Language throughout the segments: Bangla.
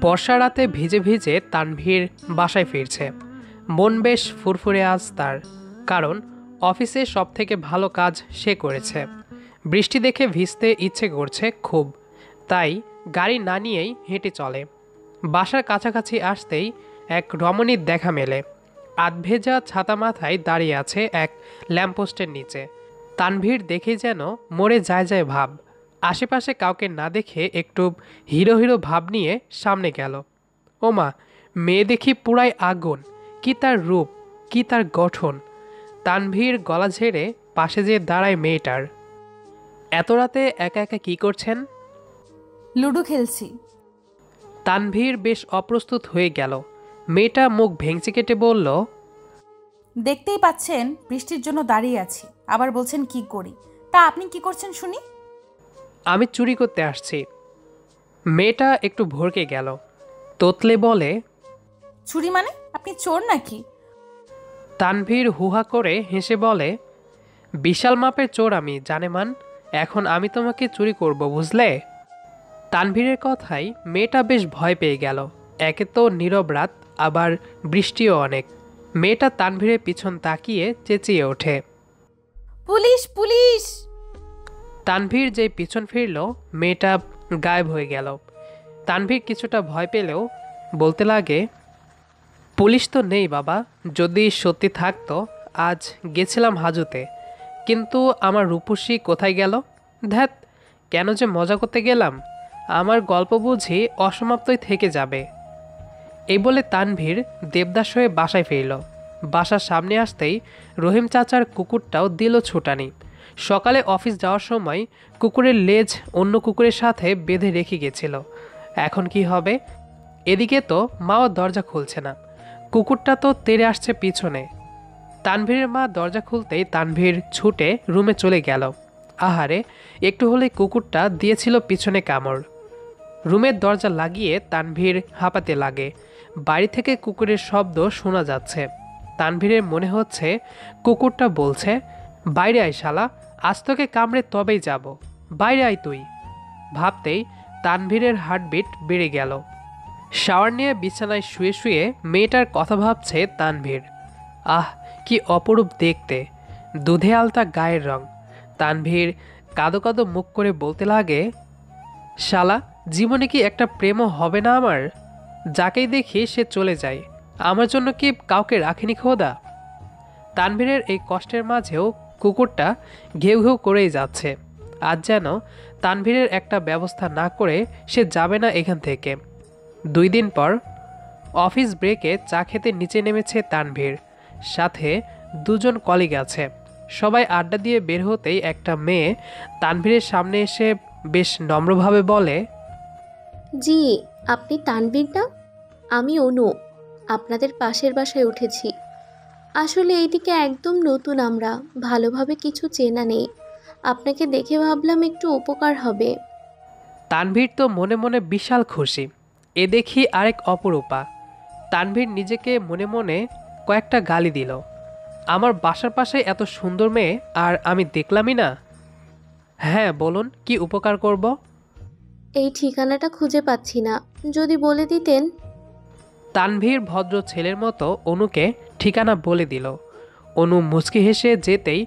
বর্ষা রাতে ভিজে ভিজে তানভীর বাসায় ফিরছে। মন বেশ ফুরফুরে আজ তার, কারণ অফিসে সবথেকে ভালো কাজ সে করেছে। বৃষ্টি দেখে ভিজতে ইচ্ছে করছে খুব, তাই গাড়ি না নিয়েই হেঁটে চলে। বাসার কাছাকাছি আসতেই এক রমণীর দেখা মেলে। আধভেজা ছাতা মাথায় দাঁড়িয়ে আছে এক ল্যাম্পপোস্টের নিচে। তানভীর দেখে যেন মরে যায় যায় ভাব। আশেপাশে কাউকে না দেখে একটু হিরো হিরো ভাব নিয়ে সামনে গেল। ওমা, মেয়ে দেখি পুরাই আগুন! কি তার রূপ, কি তার গঠন! তানভীর গলা ঝেড়ে পাশে যেয়ে দাঁড়ায় মেয়েটার। এত রাতে একা একা কি করছেন? লুডো খেলছি। তানভীর বেশ অপ্রস্তুত হয়ে গেল। মেয়েটা মুখ ভেঙচি কেটে বলল, দেখতেই পাচ্ছেন বৃষ্টির জন্য দাঁড়িয়ে আছি, আবার বলছেন কি করি। তা আপনি কি করছেন শুনি? আমি চুরি করতে আসছি। মেয়েটা একটু ভড়কে গেল, তোতলে বলে, চুরি মানে? আপনি চোর নাকি? তানভীর হুহা করে হেসে বলে, বিশাল মাপের চোর আমি জানেমান। এখন আমি তোমাকে চুরি করব বুঝলে? তানভীরের কথায় মেয়েটা বেশ ভয় পেয়ে গেল। একে তো নীরব রাত, আবার বৃষ্টিও অনেক। মেয়েটা তানভীরের পিছন তাকিয়ে চেঁচিয়ে ওঠে। Police police! তানভীর যেই পিছন ফিরল, মেয়েটা গায়েব হয়ে গেল। তানভীর কিছুটা ভয় পেলেও বলতে লাগে, পুলিশ তো নেই বাবা। যদি সত্যি থাকতো আজ গেছিলাম হাজতে। কিন্তু আমার রূপসী কোথায় গেল? ধ্যাত, কেন যে মজা করতে গেলাম। আমার গল্প বুঝি অসমাপ্তই থেকে যাবে। এই বলে তানভীর দেবদাস হয়ে বাসায় ফিরল। বাসার সামনে আসতেই রহিম চাচার কুকুরটাও দিল ছুটানি। সকালে অফিস যাওয়ার সময় কুকুরের লেজ অন্য কুকুরের সাথে বেঁধে রেখে গেছিল। এখন কি হবে? এদিকে তো মাও দরজা খুলছে না, কুকুরটা তো তেড়ে আসছে পিছনে। তানভীরের মা দরজা খুলতেই তানভীর ছুটে রুমে চলে গেল। আহারে, একটু হলেই কুকুরটা দিয়েছিল পিছনে কামড়। রুমের দরজা লাগিয়ে তানভীর হাঁপাতে লাগে। বাড়ি থেকে কুকুরের শব্দ শোনা যাচ্ছে। তানভীরের মনে হচ্ছে কুকুরটা বলছে, বাইরে আয় শালা, আজ তোকে কামড়ে তবেই যাব, বাইরে আয় তুই। ভাবতেই তানভীরের হার্টবিট বেড়ে গেল। শাওয়ার নিয়ে বিছানায় শুয়ে শুয়ে মেয়েটার কথা ভাবছে তানভীর। আহ, কি অপরূপ দেখতে! দুধে আলতা গায়ের রং। তানভীর কাঁদো কাঁদো মুখ করে বলতে লাগে, শালা, জীবনে কি একটা প্রেমও হবে না আমার? যাকেই দেখি সে চলে যায়, আমার জন্য কি কাউকে রাখেনি খোদা? তানভীরের এই কষ্টের মাঝেও কুকুরটা ঘেউ ঘেউ করেই যাচ্ছে। আজ যেন তানভীরের একটা ব্যবস্থা না করে সে যাবে না এখান থেকে। 2 দিন পর অফিস ব্রেকে চা খেতে নিচে নেমেছে তানভীর। সাথে 2জন কলিগ আছে। সবাই আড্ডা দিয়ে বের হতেই একটা মেয়ে তানভীরের সামনে এসে বেশ নম্রভাবে বলে, জি, আপনি তানভীর না? আমি অনু, আপনাদের পাশের বাসায় উঠেছি। আসলে এইদিকে একদম নতুন আমরা, ভালোভাবে কিছু চেনা নেই। আপনাকে দেখে ভাবলাম একটু উপকার হবে। তানভীর তো মনে মনে বিশাল খুশি। এ দেখি আরেক অপরূপা। তানভীর নিজেকে মনে মনে কয়েকটা গালি দিল। আমার বাসার পাশে এত সুন্দর মেয়ে আর আমি দেখলামই না। হ্যাঁ বলুন, কি উপকার করব? এই ঠিকানাটা খুঁজে পাচ্ছি না, যদি বলে দিতেন। তানভীর ভদ্র ছেলের মতো অনুকে ঠিকানা বলে দিল। অনু মুচকি হেসে যেতেই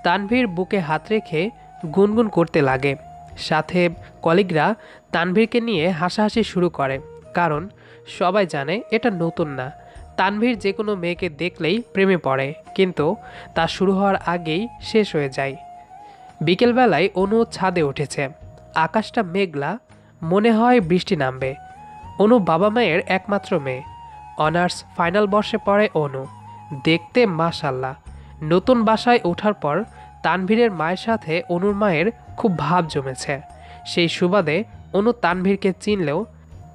তানভীর বুকে হাত রেখে গুনগুন করতে লাগে। সাথে কলিগরা তানভীরকে নিয়ে হাসাহাসি শুরু করে, কারণ সবাই জানে এটা নতুন না। তানভীর যে কোনো মেয়েকে দেখলেই প্রেমে পড়ে, কিন্তু তা শুরু হওয়ার আগেই শেষ হয়ে যায়। বিকেলবেলায় অনু ছাদে উঠেছে। আকাশটা মেঘলা, মনে হয় বৃষ্টি নামবে। অনু বাবা মায়ের একমাত্র মেয়ে। অনার্স ফাইনাল বর্ষে পড়ে অনু। দেখতে মাশাল্লাহ। নতুন বাসায় ওঠার পর তানভীরের মায়ের সাথে অনুর মায়ের খুব ভাব জমেছে। সেই সুবাদে অনু তানভীরকে চিনলেও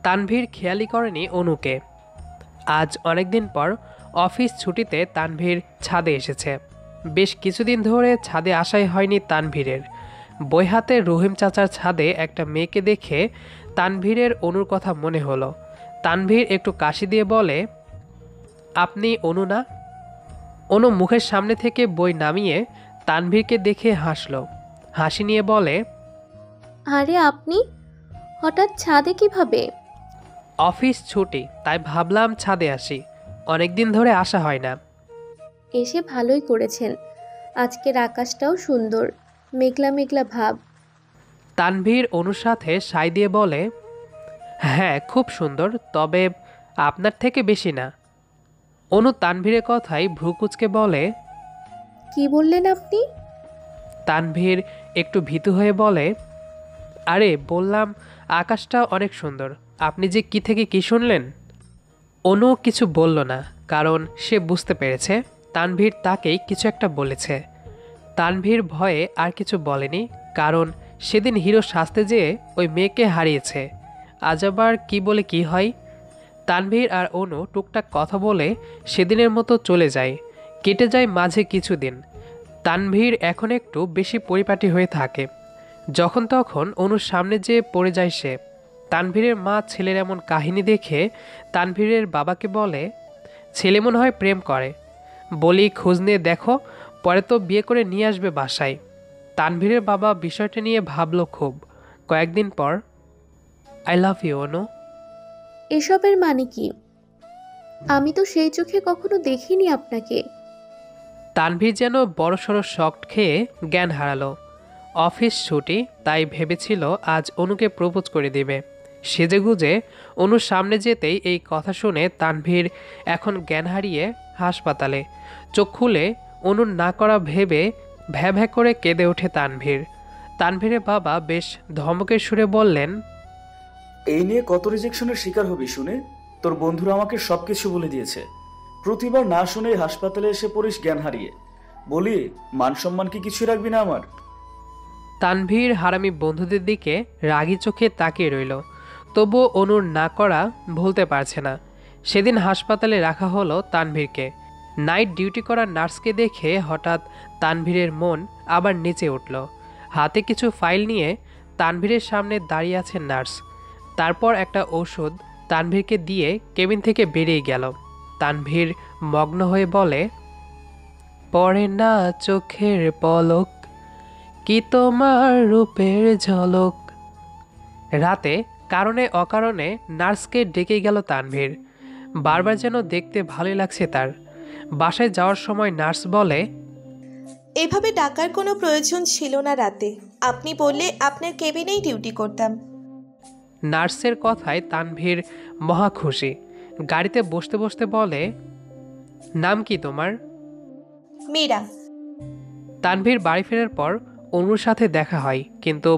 তানভীর খেয়ালই করেনি অনুকে। আজ অনেকদিন পর অফিস ছুটিতে তানভীর ছাদে এসেছে। বেশ কিছুদিন ধরে ছাদে আসাই হয়নি তানভীরের। বই হাতে রহিম চাচার ছাদে একটা মেয়েকে দেখে তানভীরের অনুর কথা মনে হলো। তানভীর একটু কাশি দিয়ে বলে, আপনি অনু না? অনু মুখের সামনে থেকে বই নামিয়ে তানভীরকে দেখে হাসল। হাসি নিয়ে বলে, আরে আপনি হঠাৎ ছাদে কিভাবে? অফিস ছুটি, তাই ভাবলাম ছাদে আসি। অনেক দিন ধরে আসা হয় না। এসে ভালোই করেছেন। আজকের আকাশটাও সুন্দর, মেঘলা মেঘলা ভাব। তানভীর অনুর সাথে সাই দিয়ে বলে, হ্যাঁ খুব সুন্দর, তবে আপনার থেকে বেশি না। অনু তানভীরের কথাই ভ্রুকুচকে বলে। কি বললেন আপনি? তানভীর একটু ভীতু হয়ে বলে, আরে বললাম আকাশটা অনেক সুন্দর। আপনি যে কি থেকে কি শুনলেন? অনু কিছু বলল না, কারণ সে বুঝতে পেরেছে তানভীর তাকেই কিছু একটা বলেছে। তানভীর ভয়ে আর কিছু বলেনি, কারণ সেদিন হিরো সাজতে যেয়ে ওই মেয়েকে হারিয়েছে। আজ আবার কি বলে কি হয়। তানভীর আর অনু টুকটাক কথা বলে সেদিনের মতো চলে যায়। কেটে যায় মাঝে কিছুদিন। তানভীর এখন একটু বেশি পরিপাটি হয়ে থাকে। যখন তখন অনুর সামনে যেয়ে পড়ে যায় সে। তানভীরের মা ছেলের এমন কাহিনী দেখে তানভীরের বাবাকে বলে, ছেলে মনে হয় প্রেম করে। বলি খোঁজ নিয়ে দেখো, পরে তো বিয়ে করে নিয়ে আসবে বাসায়। তানভীরের বাবা বিষয়টা নিয়ে ভাবল খুব। কয়েকদিন পর, আই লাভ ইউ অনু। এসবের মানে কি? আমি তো সেই চোখে কখনো দেখিনি আপনাকে। তানভীর যেন বড়সড় শক খেয়ে জ্ঞান হারালো। অফিস ছুটি, তাই ভেবেছিল আজ অনুকে প্রপোজ করে দিবে। সেজেগুজে অনুর সামনে যেতেই এই কথা শুনে তানভীর এখন জ্ঞান হারিয়ে হাসপাতালে। চোখ খুলে অনুর না করা ভেবে ভ্যা ভ্যা করে কেঁদে ওঠে তানভীর। তানভীরের বাবা বেশ ধমকের সুরে বললেন, এই নিয়ে কত রিজেকশনের শিকার হবি শুনে? তোর বন্ধুরা আমাকে সবকিছু বলে দিয়েছে। প্রতিবার না শুনে হাসপাতালে এসে পড়িস জ্ঞান হারিয়ে। বলি, মান সম্মান কি কিছু রাখবি না আমার? তানভীর হারামি বন্ধুদের দিকে রাগী চোখে তাকিয়ে রইল। তবুও অনুর না করা ভুলতে পারছে না। সেদিন হাসপাতালে রাখা হলো তানভীরকে। নাইট ডিউটি করা নার্সকে দেখে হঠাৎ তানভীরের মন আবার নেচে উঠল। হাতে কিছু ফাইল নিয়ে তানভীরের সামনে দাঁড়িয়ে আছে নার্স। তারপর একটা ওষুধ তানভীরকে দিয়ে কেবিন থেকে বেরিয়ে গেল। তানভীর মগ্ন হয়ে বলে, পড়ে না চোখের পলক, কি তোমার রূপের ঝলক। রাতে কারণে অকারণে নার্সকে ডেকে গেল তানভীর। বারবার যেন দেখতে ভালোই লাগছে তার। বাসায় যাওয়ার সময় নার্স বলে, এভাবে ডাকার কোনো প্রয়োজন ছিল না রাতে। আপনি বললে আপনার কেবিনেই ডিউটি করতাম। নার্সের কথায় তানভীর মহা খুশি। গাড়িতে বসতে বসতে বলে, নাম কি তোমার? মীরা। তানভীর বাড়ি ফেরার পর অনুর সাথে দেখা হয়, কিন্তু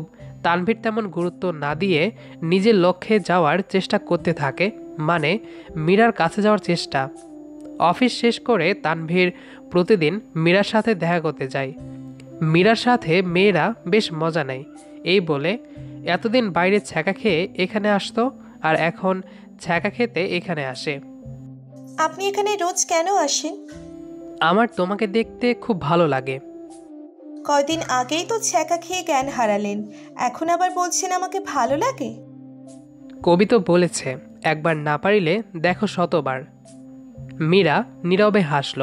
তানভীর তেমন গুরুত্ব না দিয়ে নিজের লক্ষ্যে যাওয়ার চেষ্টা করতে থাকে, মানে মীরার কাছে যাওয়ার চেষ্টা। অফিস শেষ করে তানভীর প্রতিদিন মীরার সাথে দেখা করতে যায়। মীরার সাথে মেয়েরা বেশ মজা নেয় এই বলে এতদিন বাইরে ছ্যাঁকা খেয়ে এখানে আসতো, আর এখন ছ্যাঁকা খেতে এখানে আসে। আপনি এখানে রোজ কেন আসেন? আমার তোমাকে দেখতে খুব ভালো লাগে। কয়দিন আগেই তো ছ্যাঁকা খেয়ে জ্ঞান হারালেন, এখন আবার বলছেন আমাকে ভালো লাগে? কবি তো বলেছে, একবার না পারিলে দেখো শতবার। মীরা নীরবে হাসল।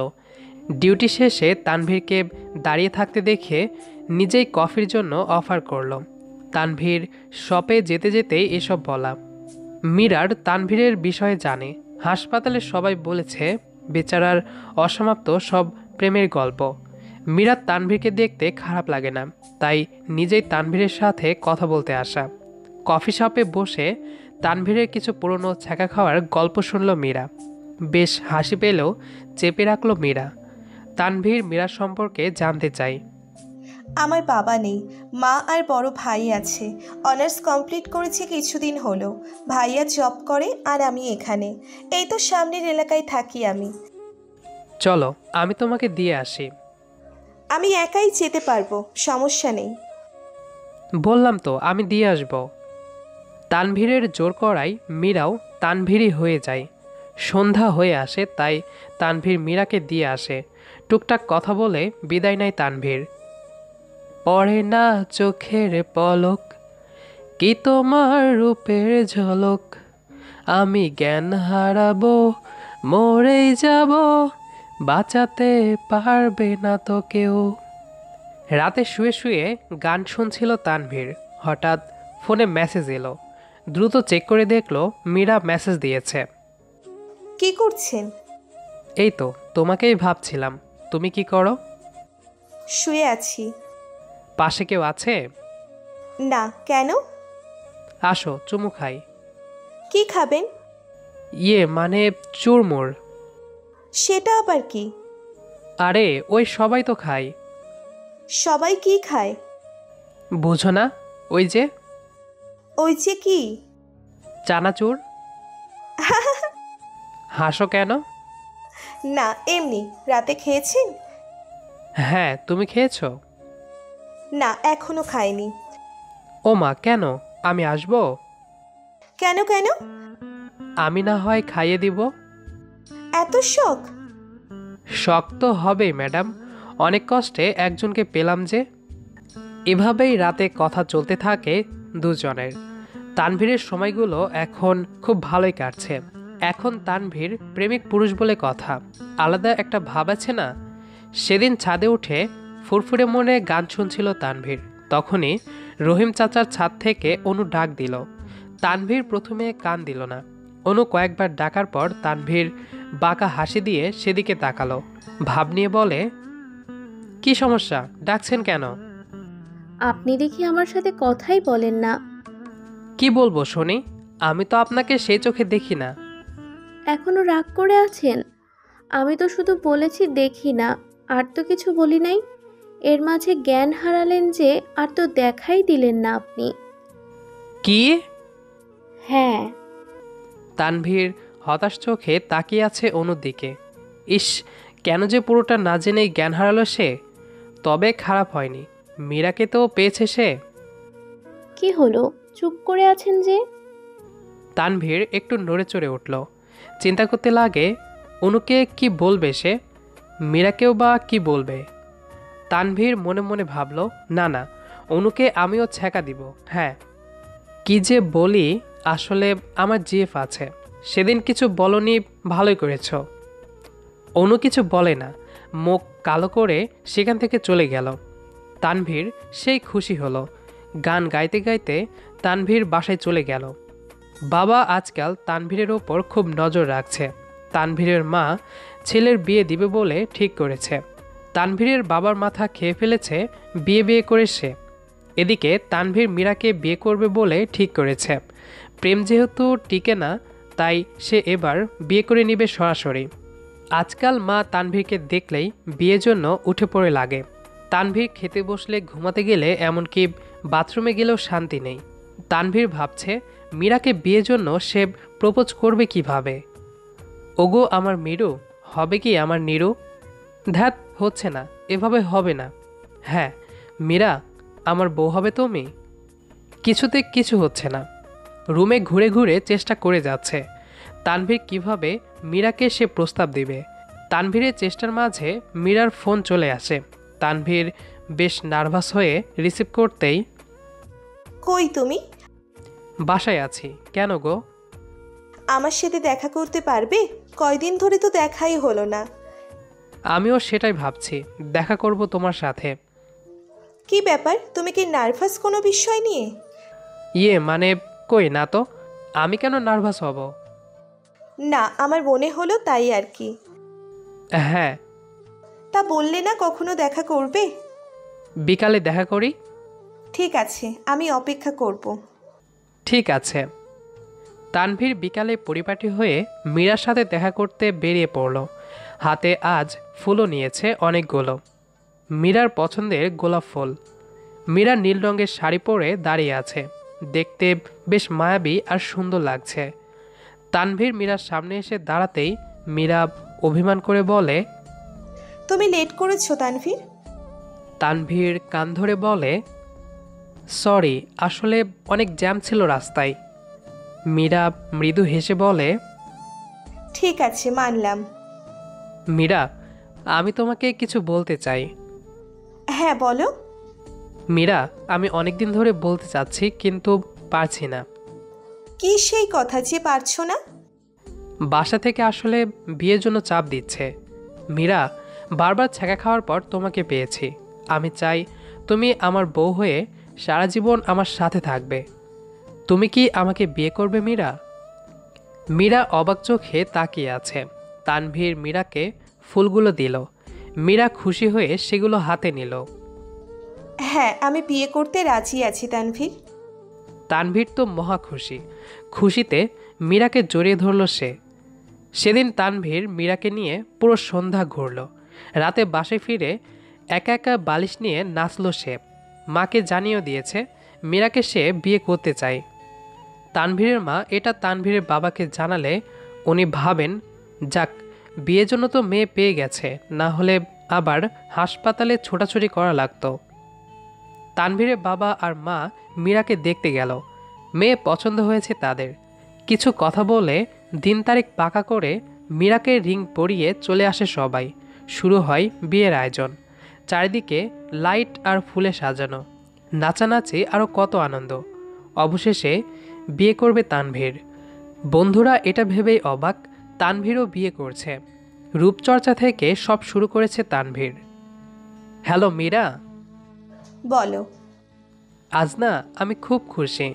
ডিউটি শেষে তানভীরকে দাঁড়িয়ে থাকতে দেখে নিজেই কফির জন্য অফার করল। তানভীর শপে যেতে যেতেই এসব বলা। মীরার তানভীরের বিষয়ে জানে। হাসপাতালে সবাই বলেছে বেচারার অসমাপ্ত সব প্রেমের গল্প। মীরার তানভীরকে দেখতে খারাপ লাগে না, তাই নিজেই তানভীরের সাথে কথা বলতে আসা। কফি শপে বসে তানভীরের কিছু পুরনো ছ্যাঁকা খাওয়ার গল্প শুনল মীরা। বেশ হাসি পেলেও চেপে রাখল মীরা। তানভীর মীরার সম্পর্কে জানতে চায়। আমার বাবা নেই, মা আর বড় ভাই আছে। অনার্স কমপ্লিট করেছি কিছুদিন হলো। ভাইয়া জব করে আর আমি এখানে। এই তো সামনের এলাকায় থাকি আমি। চলো আমি তোমাকে দিয়ে আসি। আমি একাই যেতে পারবো, সমস্যা নেই। বললাম তো আমি দিয়ে আসব। তানভীরের জোর করায় মীরাও তানভীরই হয়ে যায়। সন্ধ্যা হয়ে আসে, তাই তানভীর মীরাকে দিয়ে আসে। টুকটাক কথা বলে বিদায় নেয় তানভীর। পড়ে না চোখের পলক, কি তোমার রূপের ঝলক, আমি জ্ঞান হারাবো, মরেই যাব, বাঁচাতে পারবে না তো কেউ। রাতে শুয়ে শুয়ে গান শুনছিল তানভীর। হঠাৎ ফোনে মেসেজ এলো। দ্রুত চেক করে দেখলো মীরা মেসেজ দিয়েছে। কি করছেন? এই তো তোমাকেই ভাবছিলাম, তুমি কি করো? শুয়ে আছি। পাশে কেউ আছে? না, কেন? আসো চুমু খাই। কি খাবেন? ইয়ে মানে চুরমুর। সেটা আবার কি? আরে ওই সবাই তো খায়। সবাই কি খায়? বুঝো না? ওই যে ওই যে কি? চানাচুর। হাসো কেন? না, এমনি। রাতে খেয়েছেন? হ্যাঁ, তুমি খেয়েছো? না, এখনো খাইনি। ও মা, কেন? আমি আসবো? কেন কেন? আমি না হয় খাইয়ে দিব। এত শখ? শখ তো হবেই ম্যাডাম, অনেক কষ্টে একজনকে পেলাম যে। এভাবেই রাতে কথা চলতে থাকে দুজনের। তানভীরের সময়গুলো এখন খুব ভালোই কাটছে। এখন তানভীর প্রেমিক পুরুষ বলে কথা, আলাদা একটা ভাব আছে না। সেদিন ছাদে উঠে ফুরফুরে মনে গান শুনছিল তানভীর, তখনই রহিম চাচার ছাদ থেকে অনু ডাক দিল। তানভীর প্রথমে কান দিল না। অনু কয়েকবার ডাকার পর তানভীর বাঁকা হাসি দিয়ে সেদিকে তাকালো, ভাব নিয়ে বলে, কি সমস্যা, ডাকছেন কেন? আপনি দেখি আমার সাথে কথাই বলেন না। কি বলবো শুনি, আমি তো আপনাকে সেই চোখে দেখি না। এখনো রাগ করে আছেন? আমি তো শুধু বলেছি দেখি না, আর তো কিছু বলি নাই। এর মাঝে জ্ঞান হারালেন যে, আর তো দেখাই দিলেন না আপনি। কি? হ্যাঁ। তানভীর হতাশ চোখে তাকিয়ে আছে অনুর দিকে। ইস, কেন যে পুরোটা না জেনেই জ্ঞান হারালো সে। তবে খারাপ হয়নি, মীরাকে তো পেয়েছে সে। কি হলো, চুপ করে আছেন যে? তানভীর একটু নড়ে চড়ে উঠল। চিন্তা করতে লাগে অনুকে কি বলবে সে, মীরাকেও বা কি বলবে। তানভীর মনে মনে ভাবল, না না, অনুকে আমিও ছ্যাঁকা দিব। হ্যাঁ, কি যে বলি, আসলে আমার জিএফ আছে। সেদিন কিছু বলনি, ভালোই করেছ। অনু কিছু বলে না, মুখ কালো করে সেখান থেকে চলে গেল। তানভীর সেই খুশি হলো। গান গাইতে গাইতে তানভীর বাসায় চলে গেল। বাবা আজকাল তানভীরের ওপর খুব নজর রাখছে। তানভীরের মা ছেলের বিয়ে দিবে বলে ঠিক করেছে। তানভীরের বাবার মাথা খেয়ে ফেলেছে বিয়ে বিয়ে করে সে। এদিকে তানভীর মীরাকে বিয়ে করবে বলে ঠিক করেছে। প্রেম যেহেতু টিকে না, তাই সে এবার বিয়ে করে নিবে সরাসরি। আজকাল মা তানভীরকে দেখলেই বিয়ের জন্য উঠে পড়ে লাগে। তানভীর খেতে বসলে, ঘুমাতে গেলে, এমনকি বাথরুমে গেলেও শান্তি নেই। তানভীর ভাবছে মীরাকে বিয়ের জন্য সে প্রপোজ করবে কিভাবে। ওগো আমার মিরু, হবে কি আমার নিরু? ধ্যাত, হচ্ছে না, এভাবে হবে না। হ্যাঁ মীরা, আমার বউ হবে তুমি? কিছুতে কিছু হচ্ছে না। রুমে ঘুরে ঘুরে চেষ্টা করে যাচ্ছে তানভীর কিভাবে মীরাকে সে প্রস্তাব দিবে। তানভীরের চেষ্টার মাঝে মীরার ফোন চলে আসে। তানভীর বেশ নার্ভাস হয়ে রিসিভ করতেই, কই তুমি? বাসায় আছি। কেন গো? আমার সাথে দেখা করতে পারবে? কয়দিন ধরে তো দেখাই হলো না। আমিও সেটাই ভাবছি, দেখা করব তোমার সাথে। কি ব্যাপার, তুমি কি নার্ভাস কোনো বিষয় নিয়ে? ইয়ে মানে, কই না তো, আমি কেন নার্ভাস হব? না, আমার মনে হলো তাই আর কি। হ্যাঁ। তা বললে না কখনো দেখা করবে? বিকালে দেখা করি। ঠিক আছে, আমি অপেক্ষা করব। ঠিক আছে। তানভীর বিকালে পরিপাটি হয়ে মীরার সাথে দেখা করতে বেরিয়ে পড়ল। হাতে আজ ফুলও নিয়েছে অনেকগুলো, মীরার পছন্দের গোলাপ ফুল। মীরা নীল রঙের শাড়ি পরে দাঁড়িয়ে আছে, দেখতে বেশ মায়াবী আর সুন্দর লাগছে। তানভীর মীরার সামনে এসে দাঁড়াতেই মীরা অভিমান করে বলে, তুমি লেট করেছো তানভীর। তানভীর কান ধরে বলে, সরি, আসলে অনেক জ্যাম ছিল রাস্তায়। মীরা মৃদু হেসে বলে, ঠিক আছে, মানলাম। মীরা, আমি তোমাকে কিছু বলতে চাই। হ্যাঁ বলো। মীরা, আমি অনেকদিন ধরে বলতে চাচ্ছি কিন্তু পারছি না। কি সেই কথা যে পারছো না? বাসা থেকে আসলে বিয়ের জন্য চাপ দিচ্ছে। মীরা, বারবার ছ্যাঁকা খাওয়ার পর তোমাকে পেয়েছি। আমি চাই তুমি আমার বউ হয়ে সারা জীবন আমার সাথে থাকবে। তুমি কি আমাকে বিয়ে করবে মীরা? মীরা অবাক চোখে তাকিয়ে আছে। তানভীর মীরাকে ফুলগুলো দিল। মীরা খুশি হয়ে সেগুলো হাতে নিল। হ্যাঁ, আমি বিয়ে করতে রাজি আছি তানভীর। তানভীর তো মহা খুশি। খুশিতে মীরাকে জড়িয়ে ধরল সে। সেদিন তানভীর মীরাকে নিয়ে পুরো সন্ধ্যা ঘুরল। রাতে বাসায় ফিরে একা একা বালিশ নিয়ে নাচল সে। মাকে জানিয়েও দিয়েছে মীরাকে সে বিয়ে করতে চায়। তানভীরের মা এটা তানভীরের বাবাকে জানালে উনি ভাবেন, যাক, বিয়ের জন্য তো মেয়ে পেয়ে গেছে, না হলে আবার হাসপাতালে ছোটাছুটি করা লাগতো। তানভীরের বাবা আর মা মীরাকে দেখতে গেল। মেয়ে পছন্দ হয়েছে তাদের। কিছু কথা বলে দিন তারিখ পাকা করে মীরাকে রিং পরিয়ে চলে আসে সবাই। শুরু হয় বিয়ের আয়োজন। চারিদিকে লাইট আর ফুলে সাজানো, নাচানাচি আরও কত আনন্দ। অবশেষে বিয়ে করবে তানভীর। বন্ধুরা এটা ভেবেই অবাক, তানভীরও বিয়ে করছে। রূপচর্চা থেকে সব শুরু করেছে তানভীর। হ্যালো মীরা। বলো। আজ না আমি খুব খুশি।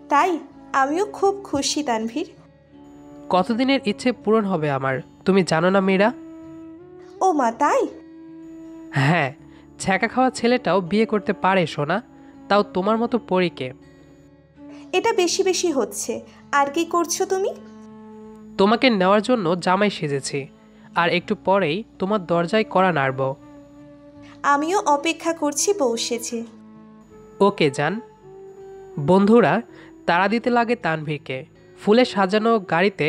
তাই? আমিও খুব খুশি তানভীর। কতদিনের ইচ্ছে পূরণ হবে আমার, তুমি জানো না মীরা? ও মা, তাই? হ্যাঁ, ছ্যাঁকা খাওয়া ছেলেটাও বিয়ে করতে পারে সোনা, তাও তোমার মতো পরীকে। এটা বেশি বেশি হচ্ছে। আর কি করছো তুমি? তোমাকে নেওয়ার জন্য জামাই সেজেছি, আর একটু পরেই তোমার দরজায় কড়া নাড়ব। আমিও অপেক্ষা করছি বউ সেজে। ওকে যান। বন্ধুরা তাড়া দিতে লাগে তানভীরকে। ফুলে সাজানো গাড়িতে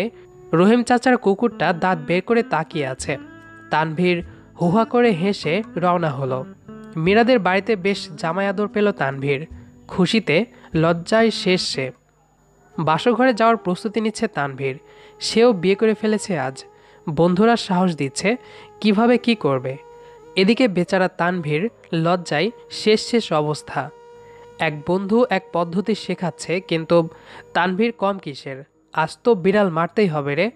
রহিম চাচার কুকুরটা দাঁত বের করে তাকিয়ে আছে। তানভীর হুহা করে হেসে রওনা হলো। মীরাদের বাড়িতে বেশ জামাই আদর পেল তানভীর। খুশিতে লজ্জায় শেষ সে। বাসঘরে যাওয়ার প্রস্তুতি নিচ্ছে তানভীর। সেও বিয়ে করে ফেলেছে আজ। বন্ধুরা সাহস দিচ্ছে কিভাবে কি করবে। এদিকে বেচারা তানভীর লজ্জায় শেষ অবস্থা। এক বন্ধু এক পদ্ধতি শেখাচ্ছে, কিন্তু তানভীর কম কিসের। আজ তো বিড়াল মারতেই হবে রে।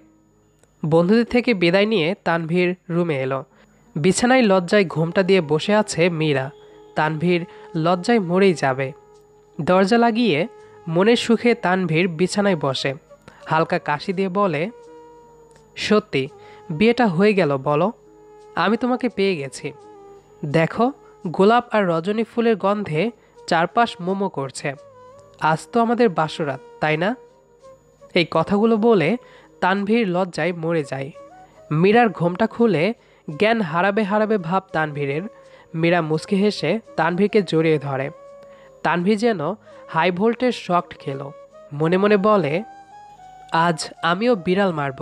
বন্ধুদের থেকে বিদায় নিয়ে তানভীর রুমে এলো। বিছানায় লজ্জায় ঘুমটা দিয়ে বসে আছে মীরা। তানভীর লজ্জায় মরেই যাবে। দরজা লাগিয়ে মনের সুখে তানভীর বিছানায় বসে। হালকা কাশি দিয়ে বলে, সত্যি বিয়েটা হয়ে গেল বলো? আমি তোমাকে পেয়ে গেছি। দেখো, গোলাপ আর রজনী ফুলের গন্ধে চারপাশ মোমো করছে। আজ তো আমাদের বাসরাত, তাই না? এই কথাগুলো বলে তানভীর লজ্জায় মরে যায়। মীরার ঘোমটা খুলে জ্ঞান হারাবে ভাব তানভীরের। মীরা মুচকি হেসে তানভীরকে জড়িয়ে ধরে। তানভীর যেন হাই ভোল্টেজ শক খেলো। মনে মনে বলে, আজ আমিও বিড়াল মারব।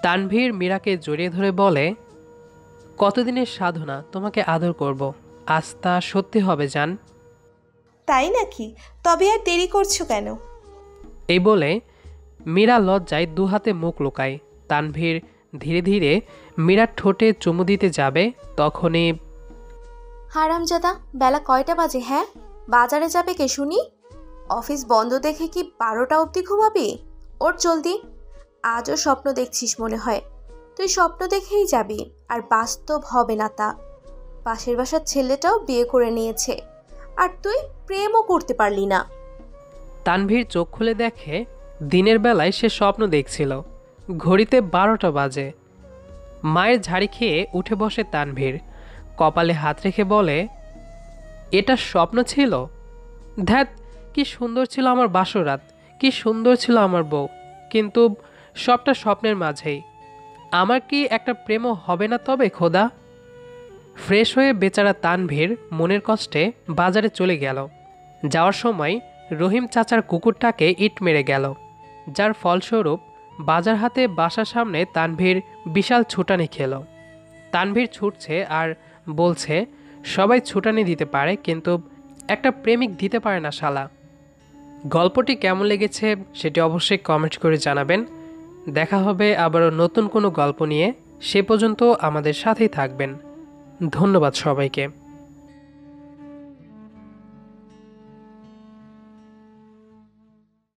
তানভীর মীরাকে জড়িয়ে ধরে বলে, কতদিনের সাধনা তোমাকে আদর করব, আজ তা সত্যি হবে জান। তাই নাকি? তবে আর দেরি করছো কেন? এই বলে মীরা লজ্জায় দুহাতে মুখ লুকায়। তানভীর ধীরে ধীরে মীরার ঠোঁটে চুমু দিতে যাবে, তখনই হারামজাদা, বেলা কয়টা বাজে? হ্যাঁ, বাজারে যাবে কে শুনি? অফিস বন্ধ দেখে কি 12টা অবধি ঘুমাবি? ওর জলদি। আজও স্বপ্ন দেখছিস মনে হয়। তুই স্বপ্ন দেখেই যাবি, আর বাস্তব হবে না তা। পাশের বাসার ছেলেটাও বিয়ে করে নিয়েছে, আর তুই প্রেমও করতে পারলি না। তানভীর চোখ খুলে দেখে দিনের বেলায় সে স্বপ্ন দেখছিল। ঘড়িতে 12টা বাজে। মায়ের ঝাড়ি খেয়ে উঠে বসে তানভীর। কপালে হাত রেখে বলে, এটা স্বপ্ন ছিল? ধ্যাত, কি সুন্দর ছিল আমার বাসরাত, কি সুন্দর ছিল আমার বউ, কিন্তু সবটা স্বপ্নের মাঝেই। আমার কি একটা প্রেমও হবে না তবে খোদা? ফ্রেশ হয়ে বেচারা তানভীর মনের কষ্টে বাজারে চলে গেল। যাওয়ার সময় রহিম চাচার কুকুরটাকে ইট মেরে গেল, যার ফলস্বরূপ বাজার হাতে বাসার সামনে তানভীর বিশাল ছুটানি খেল। তানভীর ছুটছে আর বলছে, সবাই ছুটানি দিতে পারে, কিন্তু একটা প্রেমিক দিতে পারে না শালা। গল্পটি কেমন লেগেছে সেটি অবশ্যই কমেন্ট করে জানাবেন। দেখা হবে আবারও নতুন কোনো গল্প নিয়ে। সে পর্যন্ত আমাদের সাথেই থাকবেন। ধন্যবাদ সবাইকে।